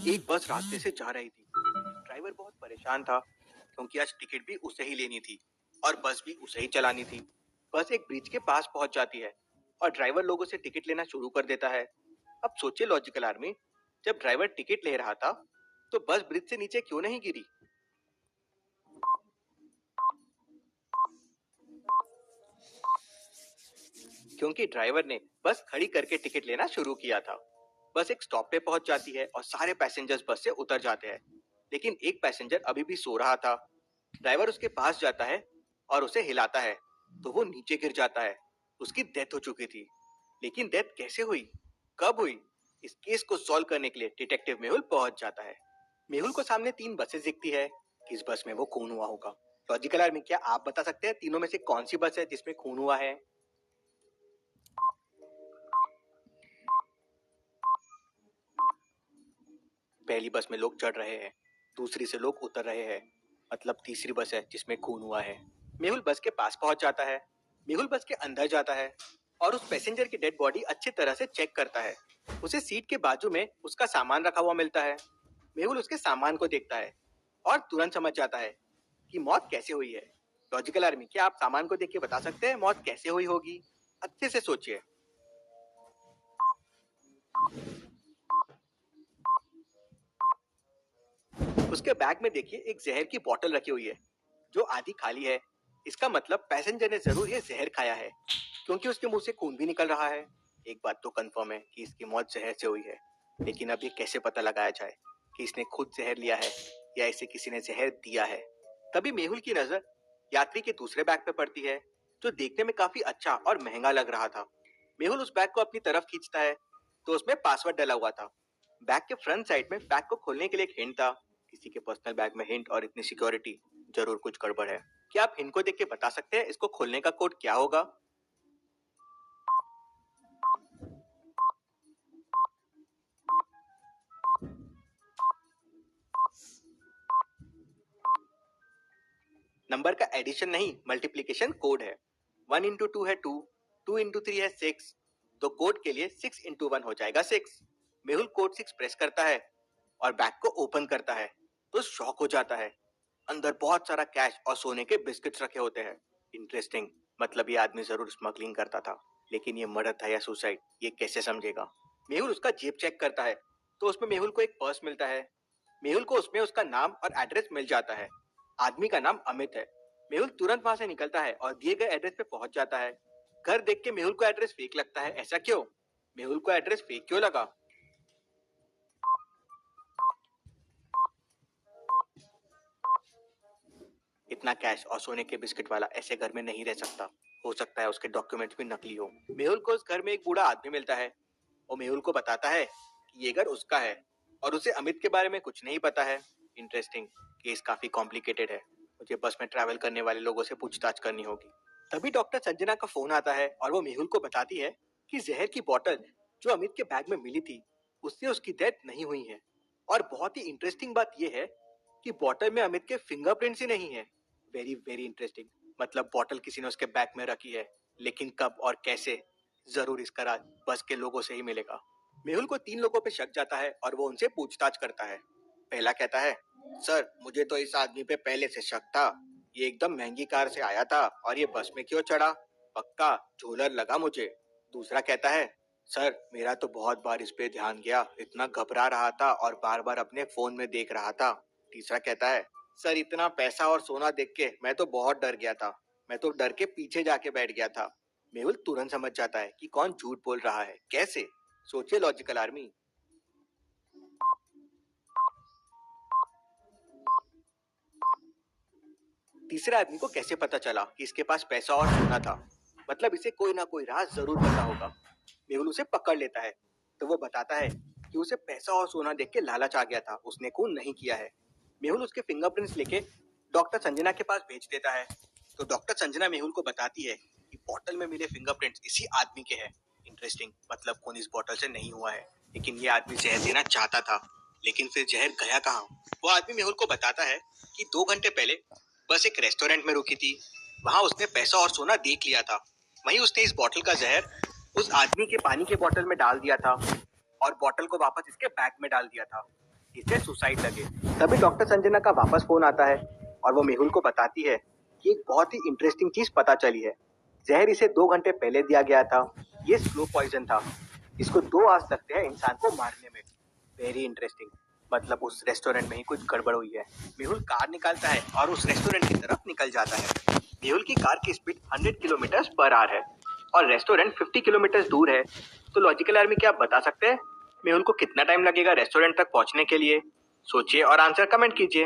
एक बस रास्ते से जा रही थी। ड्राइवर बहुत परेशान था क्योंकि आज टिकट भी उसे ही लेनी थी और बस भी उसे ही चलानी थी। बस एक ब्रिज के पास पहुंच जाती है और ड्राइवर लोगों से टिकट लेना शुरू कर देता है। अब सोचिए लॉजिकल आर्मी, जब ड्राइवर टिकट ले रहा था तो बस ब्रिज से नीचे क्यों नहीं गिरी? क्योंकि ड्राइवर ने बस खड़ी करके टिकट लेना शुरू किया था। बस एक स्टॉप पे पहुंच जाती है और सारे पैसेंजर्स बस से उतर जाते हैं, लेकिन एक पैसेंजर अभी भी सो रहा था। ड्राइवर उसके पास जाता है और उसे हिलाता है तो वो नीचे गिर जाता है। उसकी डेथ हो चुकी थी, लेकिन डेथ कैसे हुई, कब हुई? इस केस को सॉल्व करने के लिए डिटेक्टिव मेहुल पहुंच जाता है। मेहुल को सामने तीन बसेस दिखती है। किस बस में वो खून हुआ होगा? लॉजिकल आर्मी, क्या आप बता सकते हैं तीनों में से कौन सी बस है जिसमें खून हुआ है? पहली बस में लोग चढ़ रहे हैं, दूसरी से लोग उतर रहे हैं, मतलब तीसरी बस है जिसमें खून हुआ है। मेहुल बस के पास पहुंच जाता है। मेहुल बस के अंदर जाता है और उस पैसेंजर की डेड बॉडी अच्छी तरह से चेक करता है। उसे सीट के बाजू में उसका सामान रखा हुआ मिलता है। मेहुल उसके सामान को देखता है और तुरंत समझ जाता है कि मौत कैसे हुई है। लॉजिकल आर्मी, क्या आप सामान को देख के बता सकते हैं मौत कैसे हुई होगी? अच्छे से सोचिए। उसके बैग में देखिए एक जहर की बोतल रखी हुई है जो आधी खाली है। इसका मतलब पैसेंजर ने जरूर ये जहर खाया है, क्योंकि उसके मुंह से खून भी निकल रहा है। एक बात तो कंफर्म है कि इसकी मौत जहर से हुई है, लेकिन अब ये कैसे पता लगाया जाए कि इसने खुद जहर लिया है या इसे किसी ने जहर दिया है? तभी मेहुल की नजर यात्री के दूसरे बैग पे पड़ती है, जो देखने में काफी अच्छा और महंगा लग रहा था। मेहुल उस बैग को अपनी तरफ खींचता है तो उसमें पासवर्ड डला हुआ था। बैग के फ्रंट साइड में बैग को खोलने के लिए एक हिंट था। किसी के पर्सनल बैग में हिंट और इतनी सिक्योरिटी, जरूर कुछ गड़बड़ है। क्या आप हिंट को देख के बता सकते हैं इसको खोलने का कोड क्या होगा? नंबर का एडिशन नहीं, मल्टीप्लीकेशन कोड है। 1 इंटू 2 है 2, 2 इंटू 3 है 6, तो कोड के लिए 6 इंटू 1 हो जाएगा 6। मेहुल कोड 6 प्रेस करता है और बैग को ओपन करता है तो शॉक हो जाता है। अंदर बहुत सारा कैश और सोने के बिस्किट्स रखे होते हैं। इंटरेस्टिंग, मतलब ये आदमी जरूर स्मगलिंग करता था, लेकिन ये मर्डर था या सुसाइड, ये कैसे समझेगा? मेहुल उसका जेब चेक करता है तो उसमें मेहुल को एक पर्स मिलता है। मेहुल को उसमें उसका नाम और एड्रेस मिल जाता है। आदमी का नाम अमित है। मेहुल तुरंत वहां से निकलता है और दिए गए एड्रेस पे पहुंच जाता है। घर देख के मेहुल को एड्रेस फेक लगता है। ऐसा क्यों? मेहुल को एड्रेस फेक क्यों लगा? इतना कैश और सोने के बिस्किट वाला ऐसे घर में नहीं रह सकता। हो सकता है उसके डॉक्यूमेंट्स भी नकली हो। मेहुल को उस घर में एक बूढ़ा आदमी मिलता है। वो मेहुल को बताता है कि ये घर उसका है और उसे अमित के बारे में कुछ नहीं पता है। इंटरेस्टिंग, केस काफी कॉम्प्लिकेटेड है। मुझे बस में ट्रैवल करने वाले लोगों से पूछताछ करनी होगी। तभी डॉक्टर संजना का फोन आता है और वो मेहुल को बताती है कि जहर की बोतल जो अमित के बैग में मिली थी उससे उसकी डेथ नहीं हुई है। और बहुत ही इंटरेस्टिंग बात यह है कि बोतल में अमित के फिंगरप्रिंट्स ही नहीं है। वेरी वेरी इंटरेस्टिंग, मतलब बॉटल किसी ने उसके बैग में रखी है, लेकिन कब और कैसे, जरूर इसका राज बस के लोगों से ही मिलेगा। मेहुल को तीन लोगों पे शक जाता है और वो उनसे पूछताछ करता है। पहला कहता है, सर मुझे तो इस आदमी पे पहले से शक था। ये एकदम महंगी कार से आया था और ये बस में क्यों चढ़ा? पक्का झोलर लगा मुझे। दूसरा कहता है, सर मेरा तो बहुत बार इस पे ध्यान गया, इतना घबरा रहा था और बार बार अपने फोन में देख रहा था। तीसरा कहता है, सर इतना पैसा और सोना देख के मैं तो बहुत डर गया था, मैं तो डर के पीछे जाके बैठ गया था। मेहुल तुरंत समझ जाता है कि कौन झूठ बोल रहा है। कैसे? सोचिए लॉजिकल आर्मी। तीसरे आदमी को कैसे पता चला कि इसके पास पैसा और सोना था? मतलब इसे कोई ना कोई राज जरूर पता होगा। मेहुल उसे पकड़ लेता है तो वो बताता है कि उसे पैसा और सोना देख के लालच आ गया था, उसने खून नहीं किया है। मेहुल उसके फिंगरप्रिंट्स लेके डॉक्टर संजना के पास भेज देता है। तो डॉक्टर संजना मेहुल को बताती है कि बोतल में मिले फिंगरप्रिंट्स इसी आदमी के हैं। इंटरेस्टिंग, मतलब खून इस बोतल से नहीं हुआ है, लेकिन ये आदमी जहर देना चाहता था। लेकिन फिर जहर गया कहाँ? वो आदमी मेहुल को बताता है कि 2 घंटे पहले बस एक रेस्टोरेंट में रुकी थी, वहां उसने पैसा और सोना देख लिया था। वहीं उसने इस बोतल का जहर उस आदमी के पानी के बोतल में डाल दिया था और बोतल को वापस इसके बैग में डाल दिया था। इसे सुसाइड लगे। तभी डॉक्टर संजना का वापस फोन आता है और वो मेहुल को बताती है कि एक बहुत ही इंटरेस्टिंग चीज पता चली है। जहर इसे 2 घंटे पहले दिया गया था। ये स्लो पॉइजन था। इसको 2 आवर्स लगते हैं इंसान को मारने में। Very interesting. मतलब उस रेस्टोरेंट में ही कुछ गड़बड़ हुई है। मेहुल कार निकालता है और उस रेस्टोरेंट की तरफ निकल जाता है। मेहुल की कार की स्पीड 100 किलोमीटर पर आवर है और रेस्टोरेंट 50 किलोमीटर दूर है। तो लॉजिकल आर्मी, क्या आप बता सकते हैं मेहुल को कितना टाइम लगेगा रेस्टोरेंट तक पहुंचने के लिए? सोचिए और आंसर कमेंट कीजिए।